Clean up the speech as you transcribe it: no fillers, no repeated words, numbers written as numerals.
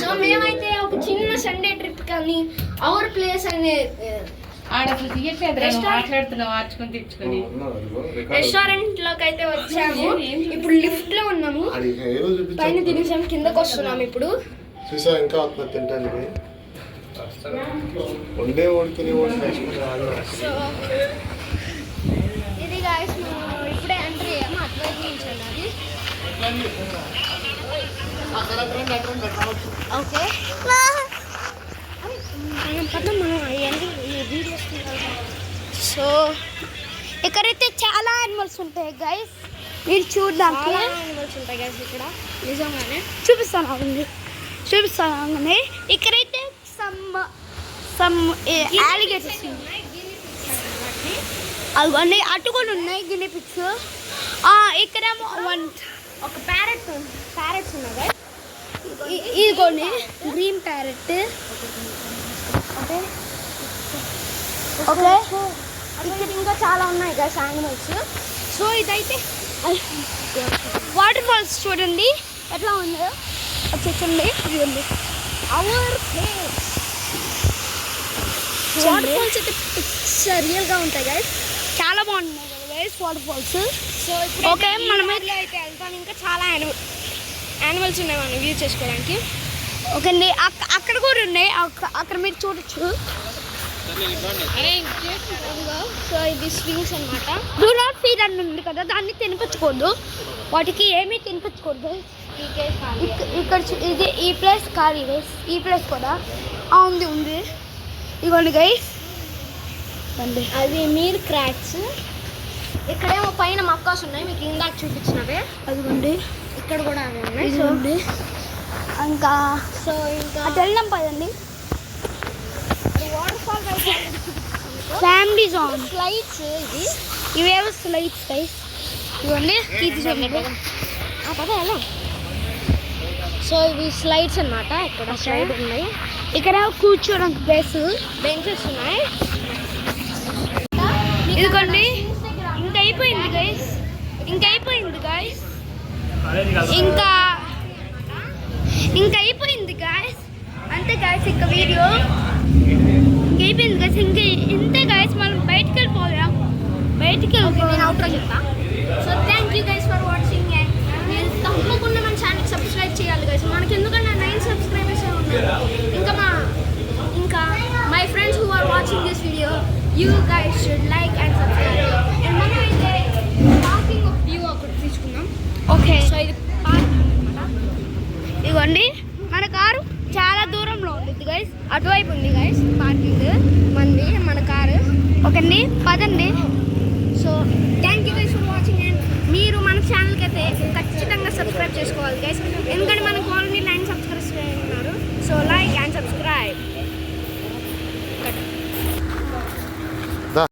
So మేమైతే ఒక చిన్న సండే ట్రిప్ కానీ అవర్ ప్లేస్ అనే రెస్టారెంట్ లోకి అయితే వచ్చాము. ఇప్పుడు లిఫ్ట్ లో ఉన్నాము, పైన తినేసాము, కిందకు వస్తున్నాము ఇప్పుడు. ఇంకా తింటానికి వండే ఓడికి సో ఇది గాయస్ మేము ఇప్పుడే ఎంటర్ అయ్యాము, అటువైపు నుంచి వెళ్ళాలి. ఓకే సో ఇక్కడైతే చాలా యానిమల్స్ ఉంటాయి గైస్, మీరు చూడడానికి యానిమల్స్ ఉంటాయి గైస్ ఇక్కడ నిజంగానే. చూపిస్తాను ఇక్కడైతే సమ్ యాలిగేటర్స్ అవన్నీ అటు కూడా ఉన్నాయి, గిన్నె పిక్స్. ఇక్కడేమో ఒక ప్యారెట్స్ ఉన్నాయి, ఇదిగోండి గ్రీన్ ప్యారెట్. ఓకే ఓకే ఇక్కడ ఇంకా చాలా ఉన్నాయి గైస్ యానిమల్స్. సో ఇదైతే వాటర్ ఫాల్స్ చూడండి ఎట్లా ఉందో వచ్చేసండి. ఇదిగోండి అవర్ ప్లేస్. వాటర్ ఫాల్స్ అయితే రియల్గా ఉంటాయి గైస్, చాలా బాగుంటున్నాయి కదా guys water falls. So okay మనం అయితే వెళ్తాం, ఇంకా చాలా యానిమల్స్ ఉన్నాయి మనం వ్యూ చేసుకోవడానికి. ఓకే అండి అక్కడ కూడా ఉన్నాయి, అక్కడ మీరు చూడొచ్చు. సో ఇది స్వింగ్స్ అనమాట. డూ నాట్ ఫీడ్ అని ఉంది కదా, దాన్ని తినిపించకూడదు, వాటికి ఏమీ తినిపించకూడదు. ఇక్కడ ఇది ఈ ప్లేస్ కాదు గైస్, ఈ ప్లేస్ కూడా ఉంది. ఇదిగోండి గైస్ అది మీర్ క్రాక్స్. ఇక్కడేమో పైన మక్కాస్ ఉన్నాయి, మీకు ఇందాక చూపించినవే అదిగోండి. ఇక్కడ కూడా ఉన్నాయి. సో ఇంకా అటు వెళ్దాం పదండి. Waterfall family zone slides, ఇవేవో స్లైడ్స్ గైస్. ఇవన్నీ ఇది చూడండి పద ఎలా. సో ఇవి స్లైడ్స్ అన్నమాట, ఇక్కడ స్లైడ్ ఉన్నాయి. ఇక్కడ కూర్చోడానికి బెంచెస్ ఉన్నాయి. ఇదిగోండి ఇంకా అయిపోయింది గైస్, ఇంకా అయిపోయింది గాయస్. అంతే గాయస్, ఇంకా వీడియో అయిపోయింది గాయస్. ఇంతే గాయస్, మనం బయటికి వెళ్ళిపోయాం. నేను అవుట్లో చెప్తా. So thank you guys for watching. And మీరు తప్పకుండా మన ఛానల్కి సబ్స్క్రైబ్ చేయాలి గైస్. మనకి ఎందుకంటే 9 సబ్స్క్రైబర్స్ ఉన్నారు. ఇంకా my friends who are watching this video, you guys should like and subscribe. And మనం అయితే పార్కింగ్ ఆఫ్ వ్యూ ఒకటి తీసుకున్నాం. ఓకే సో ఇది పార్కింగ్ అనమాట. ఇదిగోండి మన కారు చాలా దూరంలో ఉంటుంది గైస్, అటువైపు ఉంది గైస్ పార్కింగ్ మన కారు. ఓకే అండి పదండి. So thank you guys for watching. And మీరు మన ఛానల్కి అయితే ఖచ్చితంగా సబ్స్క్రైబ్ చేసుకోవాలి గైస్, ఎందుకంటే